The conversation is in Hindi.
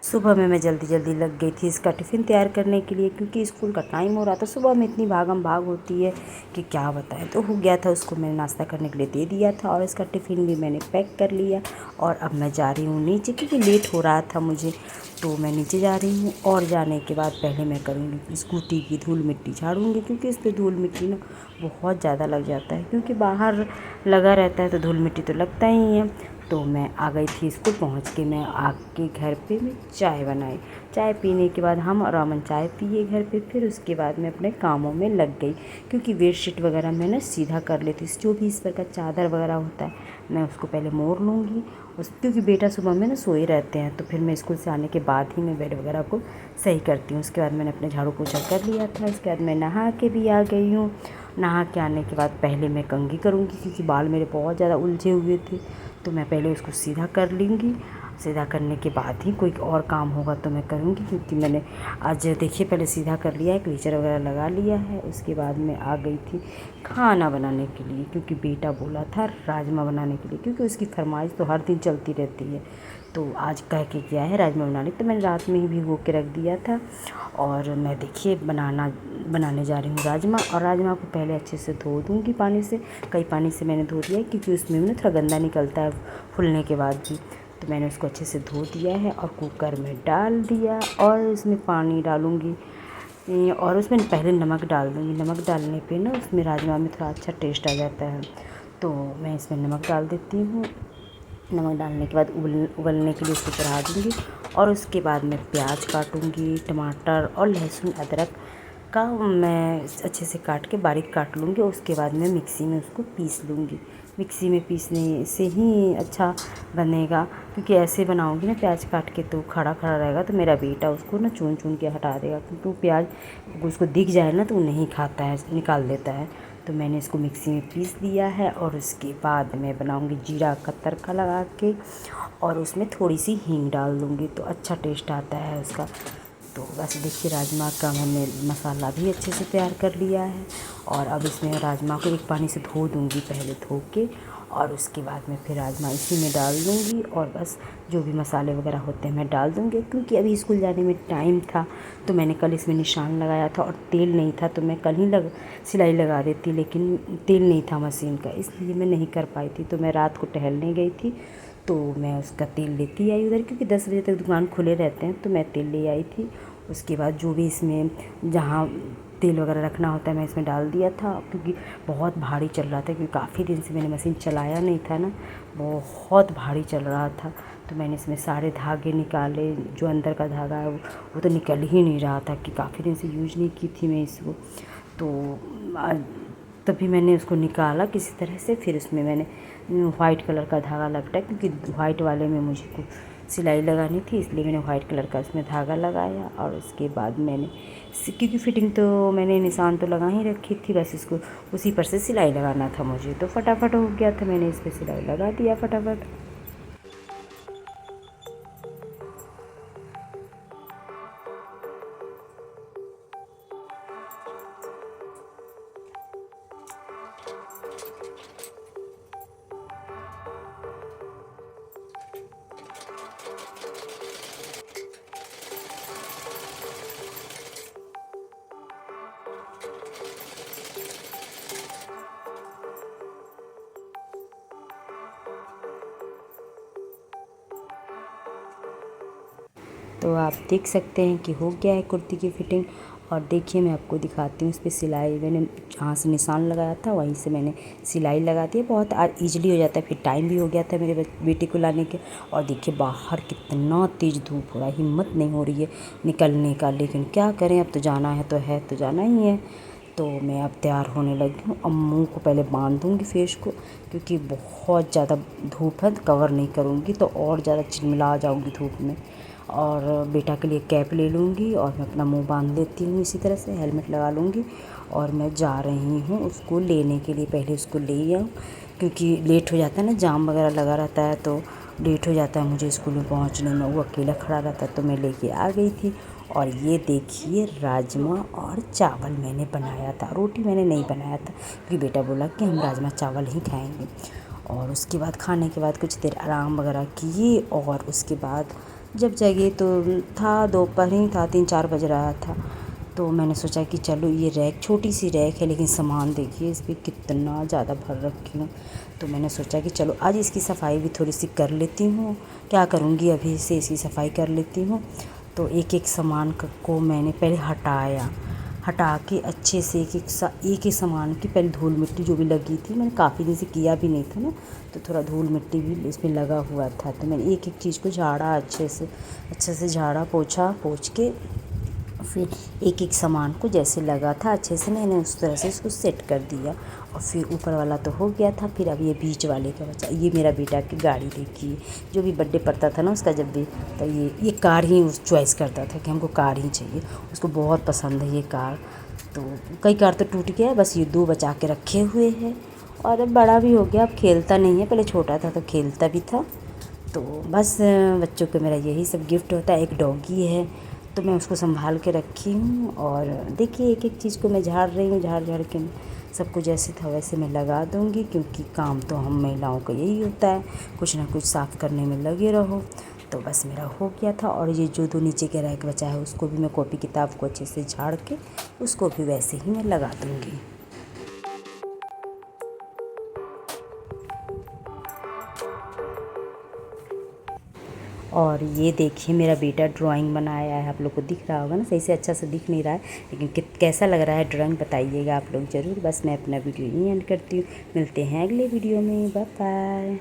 सुबह में मैं जल्दी जल्दी लग गई थी इसका टिफ़िन तैयार करने के लिए, क्योंकि स्कूल का टाइम हो रहा था। सुबह में इतनी भागम भाग होती है कि क्या बताएं। तो हो गया था, उसको मैंने नाश्ता करने के लिए दे दिया था और इसका टिफ़िन भी मैंने पैक कर लिया। और अब मैं जा रही हूँ नीचे, क्योंकि लेट हो रहा था मुझे, तो मैं नीचे जा रही हूँ। और जाने के बाद पहले मैं करूँगी स्कूटी की धूल मिट्टी झाड़ूँगी, क्योंकि इस पर धूल मिट्टी ना बहुत ज़्यादा लग जाता है, क्योंकि बाहर लगा रहता है तो धूल मिट्टी तो लगता ही है। तो मैं आ गई थी स्कूल। पहुंच के मैं आके घर पे मैं चाय बनाई। चाय पीने के बाद हम और अमन चाय पिए घर पे। फिर उसके बाद मैं अपने कामों में लग गई, क्योंकि बेडशीट वगैरह मैं ना सीधा कर लेती हूँ। जो भी इस पर का चादर वगैरह होता है मैं उसको पहले मोड़ लूँगी, क्योंकि बेटा सुबह में ना सोए रहते हैं, तो फिर मैं स्कूल से आने के बाद ही मैं बेड वगैरह को सही करती हूँ। उसके बाद मैंने अपने झाड़ू पोछा कर लिया था। उसके बाद मैं नहा के भी आ गई हूँ। नहा के आने के बाद पहले मैं कंघी करूँगी, क्योंकि बाल मेरे बहुत ज़्यादा उलझे हुए थे, तो मैं पहले उसको सीधा कर लूँगी। सीधा करने के बाद ही कोई और काम होगा तो मैं करूँगी, क्योंकि मैंने आज देखिए पहले सीधा कर लिया है, क्लीचर वगैरह लगा लिया है। उसके बाद मैं आ गई थी खाना बनाने के लिए, क्योंकि बेटा बोला था राजमा बनाने के लिए, क्योंकि उसकी फरमाइश तो हर दिन चलती रहती है। तो आज कह के किया है राजमा बनाने, तो मैंने रात में ही भिगो के रख दिया था। और मैं देखिए बनाने जा रही हूँ राजमा। और राजमा को पहले अच्छे से धो दूँगी पानी से। कई पानी से मैंने धो दिया है, क्योंकि उसमें ना थोड़ा गंदा निकलता है फूलने के बाद भी। तो मैंने उसको अच्छे से धो दिया है और कुकर में डाल दिया, और उसमें पानी डालूँगी और उसमें पहले नमक डाल दूँगी। नमक डालने पे ना उसमें राजमा में थोड़ा अच्छा टेस्ट आ जाता है, तो मैं इसमें नमक डाल देती हूँ। नमक डालने के बाद उबलने के लिए उसको चढ़ा दूँगी। और उसके बाद मैं प्याज काटूँगी, टमाटर और लहसुन अदरक का मैं अच्छे से काट के बारीक काट लूँगी। उसके बाद मैं मिक्सी में उसको पीस लूँगी। मिक्सी में पीसने से ही अच्छा बनेगा, क्योंकि ऐसे बनाऊँगी ना प्याज काट के तो खड़ा खड़ा रहेगा, तो मेरा बेटा उसको ना चुन चुन के हटा देगा, क्योंकि वो प्याज उसको दिख जाए ना तो वो नहीं खाता है, निकाल देता है। तो मैंने इसको मिक्सी में पीस दिया है। और उसके बाद मैं बनाऊँगी जीरा का तड़का लगा के, और उसमें थोड़ी सी हींग डाल दूँगी, तो अच्छा टेस्ट आता है उसका। तो बस देखिए राजमा का मैंने मसाला भी अच्छे से तैयार कर लिया है। और अब इसमें राजमा को एक पानी से धो दूँगी, पहले धो के, और उसके बाद मैं फिर राजमा इसी में डाल दूँगी। और बस जो भी मसाले वगैरह होते हैं मैं डाल दूँगी, क्योंकि अभी स्कूल जाने में टाइम था, तो मैंने कल इसमें निशान लगाया था और तेल नहीं था, तो मैं कल ही सिलाई लगा देती, लेकिन तेल नहीं था मशीन का, इसलिए मैं नहीं कर पाई थी। तो मैं रात को टहलने गई थी, तो मैं उसका तेल लेती आई उधर, क्योंकि 10 बजे तक दुकान खुले रहते हैं, तो मैं तेल ले आई थी। उसके बाद जो भी इसमें जहाँ तेल वगैरह रखना होता है मैं इसमें डाल दिया था, क्योंकि बहुत भारी चल रहा था, क्योंकि काफ़ी दिन से मैंने मशीन चलाया नहीं था ना, बहुत भारी चल रहा था। तो मैंने इसमें सारे धागे निकाले, जो अंदर का धागा है वो तो निकल ही नहीं रहा था, कि काफ़ी दिन से यूज नहीं की थी मैं इसको। तो तभी मैंने उसको निकाला किसी तरह से। फिर उसमें मैंने वाइट कलर का धागा लपटा, क्योंकि वाइट वाले में मुझे को सिलाई लगानी थी, इसलिए मैंने वाइट कलर का उसमें धागा लगाया। और उसके बाद मैंने, क्योंकि फिटिंग तो मैंने निशान तो लगा ही रखी थी, बस इसको उसी पर से सिलाई लगाना था मुझे, तो फटाफट हो गया था, मैंने इस पर सिलाई लगा दिया फटाफट। तो आप देख सकते हैं कि हो गया है कुर्ती की फ़िटिंग। और देखिए मैं आपको दिखाती हूँ, इस पर सिलाई मैंने जहाँ से निशान लगाया था वहीं से मैंने सिलाई लगा दी है। बहुत ईजिली हो जाता है। फिर टाइम भी हो गया था मेरे बेटे को लाने के। और देखिए बाहर कितना तेज़ धूप हो रहा है, हिम्मत नहीं हो रही है निकलने का, लेकिन क्या करें, अब तो जाना है तो जाना ही है। तो मैं अब तैयार होने लगी हूँ। अब मुँह को पहले बांध दूँगी फेस को, क्योंकि बहुत ज़्यादा धूप है, कवर नहीं करूँगी तो और ज़्यादा चिलमिला जाऊँगी धूप में। और बेटा के लिए कैप ले लूँगी और मैं अपना मुंह बांध लेती हूँ, इसी तरह से हेलमेट लगा लूँगी। और मैं जा रही हूँ उसको लेने के लिए, पहले उसको ले आऊँ, क्योंकि लेट हो जाता है ना, जाम वगैरह लगा रहता है, तो लेट हो जाता है मुझे स्कूल में पहुँचने में। वो अकेला खड़ा रहता है, तो मैं लेके आ गई थी। और ये देखिए राजमा और चावल मैंने बनाया था, रोटी मैंने नहीं बनाया था, क्योंकि बेटा बोला कि हम राजमा चावल ही खाएंगे। और उसके बाद खाने के बाद कुछ देर आराम वगैरह किए, और उसके बाद जब जगी तो था दोपहर ही था, 3-4 बज रहा था। तो मैंने सोचा कि चलो ये रैक, छोटी सी रैक है लेकिन सामान देखिए इस पर कितना ज़्यादा भर रखी हूँ। तो मैंने सोचा कि चलो आज इसकी सफाई भी थोड़ी सी कर लेती हूँ, क्या करूँगी अभी से इसकी सफाई कर लेती हूँ। तो एक एक सामान को मैंने पहले हटा के अच्छे से एक एक सामान की पहले धूल मिट्टी जो भी लगी थी, मैंने काफ़ी दिन से किया भी नहीं था ना, तो थोड़ा धूल मिट्टी भी इसमें लगा हुआ था। तो मैंने एक एक चीज़ को झाड़ा, अच्छे से झाड़ा पोंछ के फिर एक एक सामान को जैसे लगा था अच्छे से मैंने उस तरह से इसको सेट कर दिया। और फिर ऊपर वाला तो हो गया था, फिर अब ये बीच वाले का बचा। ये मेरा बेटा की गाड़ी देखिए, जो भी बर्थडे पड़ता था ना उसका, जब भी तो ये कार ही उस चॉइस करता था कि हमको कार ही चाहिए, उसको बहुत पसंद है ये कार। तो कई कार तो टूट गया, बस ये 2 बचा के रखे हुए हैं। और अब बड़ा भी हो गया, अब खेलता नहीं है, पहले छोटा था तो खेलता भी था। तो बस बच्चों को मेरा यही सब गिफ्ट होता है। एक डॉगी है तो मैं उसको संभाल के रखी हूँ। और देखिए एक एक चीज़ को मैं झाड़ रही हूँ, झाड़ के सबको जैसे था वैसे मैं लगा दूँगी, क्योंकि काम तो हम महिलाओं का यही होता है, कुछ ना कुछ साफ़ करने में लगे रहो। तो बस मेरा हो गया था। और ये जो 2 नीचे के रैक बचा है उसको भी मैं कॉपी किताब को अच्छे से झाड़ के उसको भी वैसे ही मैं लगा दूँगी। और ये देखिए मेरा बेटा ड्राइंग बनाया है, आप लोग को दिख रहा होगा ना, सही से अच्छा से दिख नहीं रहा है, लेकिन कैसा लग रहा है ड्राइंग बताइएगा आप लोग ज़रूर। बस मैं अपना वीडियो यहीं एंड करती हूँ, मिलते हैं अगले वीडियो में, बाय बाय।